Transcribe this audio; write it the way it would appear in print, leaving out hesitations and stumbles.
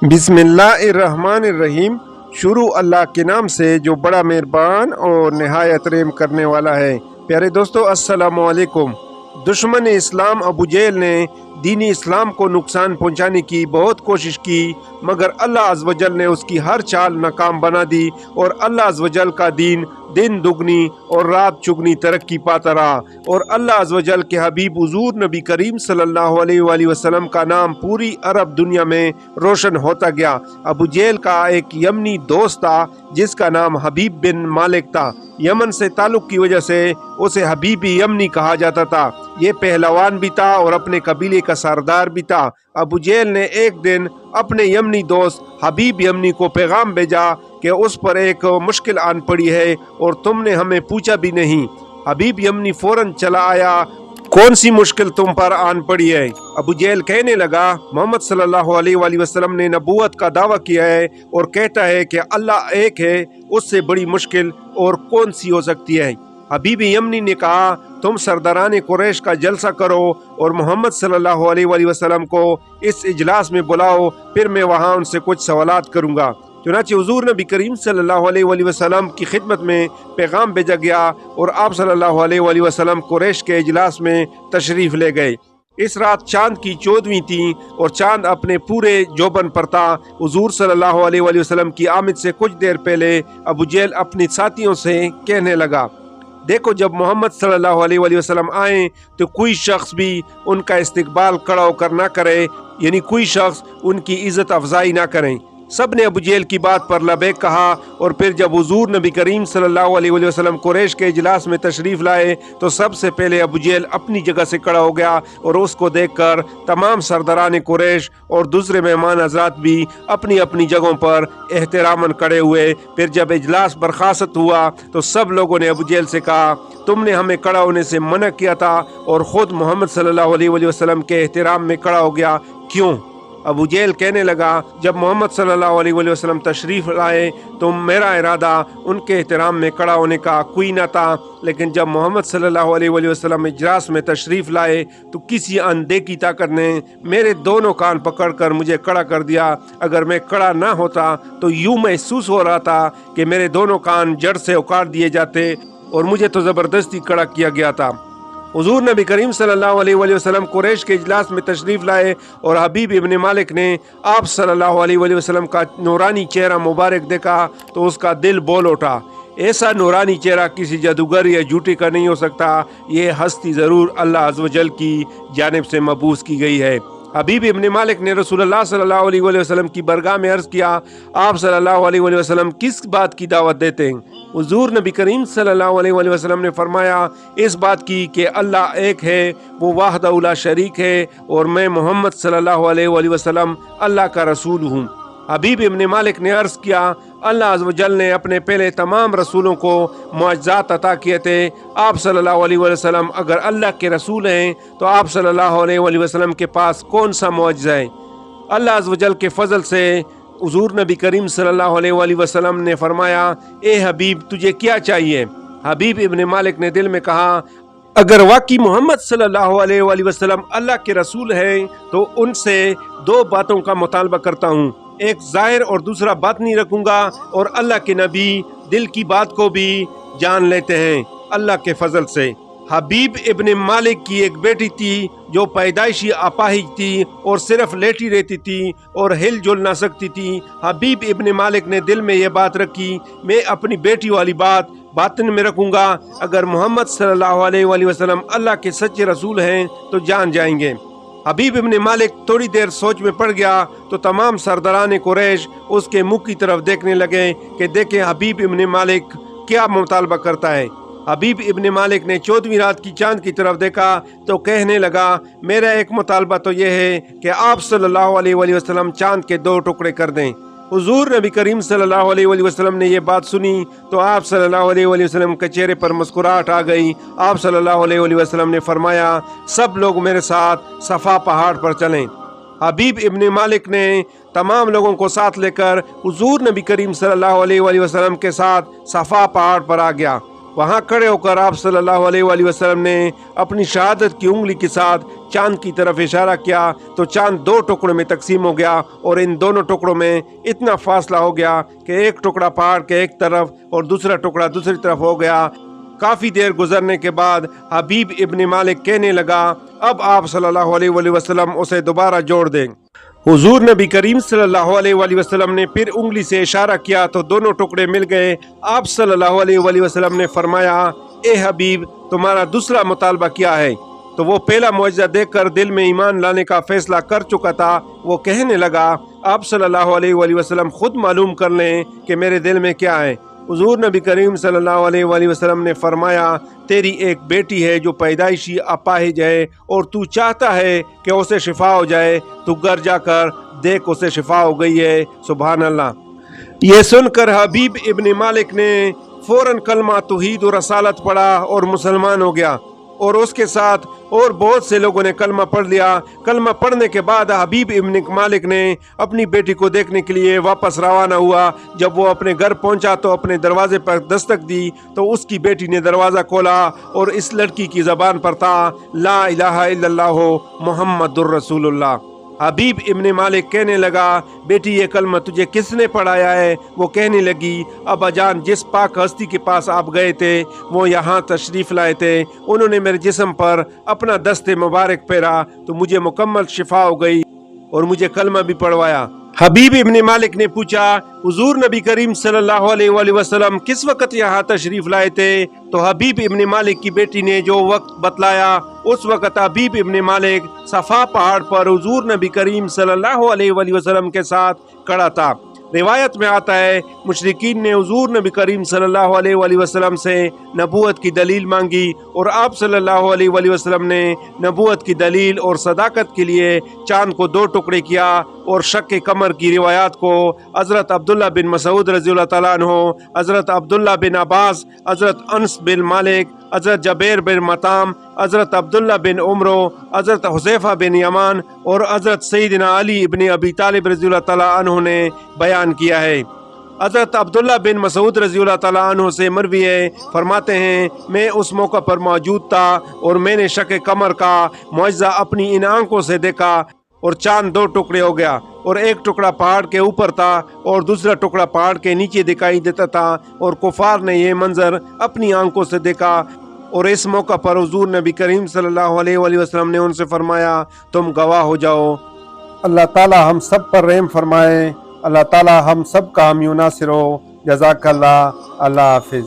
بسم اللہ الرحمن الرحیم۔ شروع اللہ کے نام سے جو بڑا مہربان اور نہایت رحم کرنے والا ہے۔ پیارے دوستو السلام علیکم۔ دشمن اسلام ابو جہل نے دینی اسلام کو نقصان پہنچانے کی بہت کوشش کی، مگر اللہ عز و جل نے اس کی ہر چال ناکام بنا دی اور اللہ عز و جل کا دین دن دگنی اور رات چگنی ترقی پاتا رہا، اور اللہ عز و جل کے حبیب حضور نبی کریم صلی اللہ علیہ وآلہ وسلم کا نام پوری عرب دنیا میں روشن ہوتا گیا۔ ابو جہل کا ایک یمنی دوست تھا جس کا نام حبیب بن مالک تھا۔ یمن سے تعلق کی وجہ سے اسے حبیب یمنی کہا جاتا تھا۔ یہ پہلوان بھی تھا اور اپنے قبیلے کا سردار بھی تھا۔ ابو جہل نے ایک دن اپنے یمنی دوست حبیب یمنی کو پیغام بھیجا کہ اس پر ایک مشکل آن پڑی ہے اور تم نے ہمیں پوچھا بھی نہیں۔ حبیب یمنی فوراً چلا آیا۔ کون سی مشکل تم پر آن پڑی ہے؟ ابو جہل کہنے لگا، محمد صلی اللہ علیہ وآلہ وسلم نے نبوت کا دعویٰ کیا ہے اور کہتا ہے کہ اللہ ایک ہے، اس سے بڑی مشکل اور کون سی ہو سکتی ہے؟ حبیب یمنی نے کہا، تم سرداران قریش کا جلسہ کرو اور محمد صلی اللہ علیہ وآلہ وسلم کو اس اجلاس میں بلاؤ، پھر میں وہاں ان سے کچھ سوالات کروں گا۔ چنانچہ حضور نبی کریم صلی اللہ علیہ وآلہ وسلم کی خدمت میں پیغام بھیجا گیا اور آپ صلی اللہ علیہ وآلہ وسلم قریش کے اجلاس میں تشریف لے گئے۔ اس رات چاند کی 14ویں تھی اور چاند اپنے پورے جوبن پر تھا۔ حضور صلی اللہ علیہ وآلہ وسلم کی آمد سے کچھ دیر پہلے ابو جہل اپنے ساتھیوں سے کہنے لگا، دیکھو جب محمد صلی اللہ علیہ وآلہ وسلم آئیں تو کوئی شخص بھی ان کا استقبال کھڑا ہو کر نہ کرے، یعنی کوئی شخص ان کی عزت افزائی نہ کریں۔ سب نے ابو جہل کی بات پر لبیک کہا، اور پھر جب حضور نبی کریم صلی اللہ علیہ وآلہ وسلم قریش کے اجلاس میں تشریف لائے تو سب سے پہلے ابو جہل اپنی جگہ سے کھڑا ہو گیا، اور اس کو دیکھ کر تمام سرداران قریش اور دوسرے مہمان حضرات بھی اپنی اپنی جگہوں پر احتراماً کھڑے ہوئے۔ پھر جب اجلاس برخاست ہوا تو سب لوگوں نے ابو جہل سے کہا، تم نے ہمیں کھڑا ہونے سے منع کیا تھا اور خود محمد صلی اللہ علیہ وآلہ وسلم کے احترام میں کھڑا ہو گیا، کیوں؟ ابو جہل کہنے لگا، جب محمد صلی اللہ علیہ وآلہ وسلم تشریف لائے تو میرا ارادہ ان کے احترام میں کھڑا ہونے کا کوئی نہ تھا، لیکن جب محمد صلی اللہ علیہ وآلہ وسلم اجلاس میں تشریف لائے تو کسی اندیکھی طاقت نے میرے دونوں کان پکڑ کر مجھے کھڑا کر دیا۔ اگر میں کھڑا نہ ہوتا تو یوں محسوس ہو رہا تھا کہ میرے دونوں کان جڑ سے اکاڑ دیے جاتے، اور مجھے تو زبردستی کھڑا کیا گیا تھا۔ حضور نبی کریم صلی اللہ علیہ وآلہ وسلم قریش کے اجلاس میں تشریف لائے اور حبیب ابن مالک نے آپ صلی اللہ علیہ وآلہ وسلم کا نورانی چہرہ مبارک دیکھا تو اس کا دل بول اٹھا۔ ایسا نورانی چہرہ کسی جادوگر یا جھوٹی کا نہیں ہو سکتا، یہ ہستی ضرور اللہ عز و جل کی جانب سے مبعوث کی گئی ہے۔ حبیب ابن مالک نے رسول اللہ صلی اللہ علیہ وآلہ وسلم کی بارگاہ میں عرض کیا، آپ صلی اللہ علیہ وآلہ وسلم کس بات کی دعوت دیتے ہیں؟ حضور نبی کریم صلی اللہ علیہ وآلہ وسلم نے فرمایا، اس بات کی کہ اللہ ایک ہے، وہ وحدہ لا شریک ہے، اور میں محمد صلی اللہ علیہ وآلہ وسلم اللہ کا رسول ہوں۔ حبیب ابن مالک نے عرض کیا، اللہ عز و جل نے اپنے پہلے تمام رسولوں کو معجزات عطا کیے تھے، آپ صلی اللہ علیہ وآلہ وسلم اگر اللہ کے رسول ہیں تو آپ صلی اللہ علیہ وآلہ وسلم کے پاس کون سا معجزہ ہے؟ اللہ عز و جل کے فضل سے حضور نبی کریم صلی اللہ علیہ وآلہ وسلم نے فرمایا، اے حبیب تجھے کیا چاہیے؟ حبیب ابن مالک نے دل میں کہا، اگر واقعی محمد صلی اللہ علیہ وآلہ وسلم اللہ کے رسول ہیں تو ان سے دو باتوں کا مطالبہ کرتا ہوں، ایک ظاہر اور دوسرا باطنی رکھوں گا، اور اللہ کے نبی دل کی بات کو بھی جان لیتے ہیں اللہ کے فضل سے۔ حبیب ابن مالک کی ایک بیٹی تھی جو پیدائشی اپاہج تھی اور صرف لیٹی رہتی تھی اور ہل جل نہ سکتی تھی۔ حبیب ابن مالک نے دل میں یہ بات رکھی، میں اپنی بیٹی والی بات باطن میں رکھوں گا، اگر محمد صلی اللہ علیہ وآلہ وسلم اللہ کے سچے رسول ہیں تو جان جائیں گے۔ حبیب ابن مالک تھوڑی دیر سوچ میں پڑ گیا تو تمام سرداران قریش اس کے منہ کی طرف دیکھنے لگے کہ دیکھیں حبیب ابن مالک کیا مطالبہ کرتا ہے۔ حبیب ابن مالک نے 14ویں رات کی چاند کی طرف دیکھا تو کہنے لگا، میرا ایک مطالبہ تو یہ ہے کہ آپ صلی اللہ علیہ وآلہ وسلم چاند کے 2 ٹکڑے کر دیں۔ حضور نبی کریم صلی اللہ علیہ وآلہ وسلم نے یہ بات سنی تو آپ صلی اللہ علیہ وآلہ وسلم کے چہرے پر مسکراہٹ آ گئی۔ آپ صلی اللہ علیہ وآلہ وسلم نے فرمایا، سب لوگ میرے ساتھ صفا پہاڑ پر چلیں۔ حبیب ابن مالک نے تمام لوگوں کو ساتھ لے کر حضور نبی کریم صلی اللہ علیہ وآلہ وسلم کے ساتھ صفا پہاڑ پر آ گیا۔ وہاں کھڑے ہو کر آپ صلی اللہ علیہ وآلہ وسلم نے اپنی شہادت کی انگلی کے ساتھ چاند کی طرف اشارہ کیا تو چاند دو ٹکڑوں میں تقسیم ہو گیا، اور ان دونوں ٹکڑوں میں اتنا فاصلہ ہو گیا کہ ایک ٹکڑا پہاڑ کے ایک طرف اور دوسرا ٹکڑا دوسری طرف ہو گیا۔ کافی دیر گزرنے کے بعد حبیب ابن مالک کہنے لگا اب آپ صلی اللہ علیہ وآلہ وسلم اسے دوبارہ جوڑ دیں۔ حضور نبی کریم صلی اللہ علیہ وآلہ وسلم نے پھر انگلی سے اشارہ کیا تو دونوں ٹکڑے مل گئے۔ آپ صلی اللہ علیہ وآلہ وسلم نے فرمایا اے حبیب تمہارا دوسرا مطالبہ کیا ہے؟ تو وہ پہلا معجزہ دیکھ کر دل میں ایمان لانے کا فیصلہ کر چکا تھا۔ وہ کہنے لگا آپ صلی اللہ علیہ وآلہ وسلم خود معلوم کر لیں کہ میرے دل میں کیا ہے۔ حضور نبی کریم صلی اللہ علیہ وآلہ وسلم نے فرمایا تیری ایک بیٹی ہے جو پیدائشی اپاہج ہے اور تو چاہتا ہے کہ اسے شفا ہو جائے، تو گھر جا کر دیکھ اسے شفا ہو گئی ہے۔ سبحان اللہ۔ یہ سن کر حبیب ابن مالک نے فوراً کلمہ توحید و رسالت پڑھا اور مسلمان ہو گیا، اور اس کے ساتھ اور بہت سے لوگوں نے کلمہ پڑھ لیا۔ کلمہ پڑھنے کے بعد حبیب ابن مالک نے اپنی بیٹی کو دیکھنے کے لیے واپس روانہ ہوا۔ جب وہ اپنے گھر پہنچا تو اپنے دروازے پر دستک دی تو اس کی بیٹی نے دروازہ کھولا، اور اس لڑکی کی زبان پر تھا لا الہ الا اللہ محمد الرسول اللہ۔ حبیب ابن مالک کہنے لگا بیٹی یہ کلمہ تجھے کس نے پڑھایا ہے؟ وہ کہنے لگی ابا جان جس پاک ہستی کے پاس آپ گئے تھے وہ یہاں تشریف لائے تھے، انہوں نے میرے جسم پر اپنا دست مبارک پھیرا تو مجھے مکمل شفا ہو گئی اور مجھے کلمہ بھی پڑھوایا۔ حبیب ابن مالک نے پوچھا حضور نبی کریم صلی اللہ علیہ وآلہ وسلم کس وقت یہاں تشریف لائے تھے؟ تو حبیب ابن مالک کی بیٹی نے جو وقت بتلایا اس وقت حبیب ابن مالک صفا پہاڑ پر حضور نبی کریم صلی اللہ علیہ وآلہ وسلم کے ساتھ کھڑا تھا۔ روایت میں آتا ہے مشرکین نے حضور نبی کریم صلی اللہ علیہ وآلہ وسلم سے نبوت کی دلیل مانگی، اور آپ صلی اللہ علیہ وآلہ وسلم نے نبوت کی دلیل اور صداقت کے لیے چاند کو دو ٹکڑے کیا، اور شق قمر کی روایات کو حضرت عبداللہ بن مسعود رضی اللہ تعالیٰ عنہ، حضرت عبداللہ بن عباس، حضرت انس بن مالک، حضرت جبیر بن مطعم، حضرت عبداللہ بن عمرو، حضرت حذیفہ بن یمان اور حضرت سیدنا علی ابن ابی طالب رضی اللہ تعالیٰ عنہ نے بیان کیا ہے۔ حضرت عبداللہ بن مسعود رضی اللہ تعالیٰ عنہ سے مروی ہے، فرماتے ہیں میں اس موقع پر موجود تھا اور میں نے شق قمر کا معجزہ اپنی ان آنکھوں سے دیکھا، اور چاند دو ٹکڑے ہو گیا، اور ایک ٹکڑا پہاڑ کے اوپر تھا اور دوسرا ٹکڑا پہاڑ کے نیچے دکھائی دیتا تھا، اور کفار نے یہ منظر اپنی آنکھوں سے دیکھا۔ اور اس موقع پر حضور نبی کریم صلی اللہ علیہ وآلہ وسلم نے ان سے فرمایا تم گواہ ہو جاؤ۔ اللہ تعالی ہم سب پر رحم فرمائے، اللہ تعالی ہم سب کا حامی و ناصر ہو۔ جزاک اللہ، اللہ حافظ۔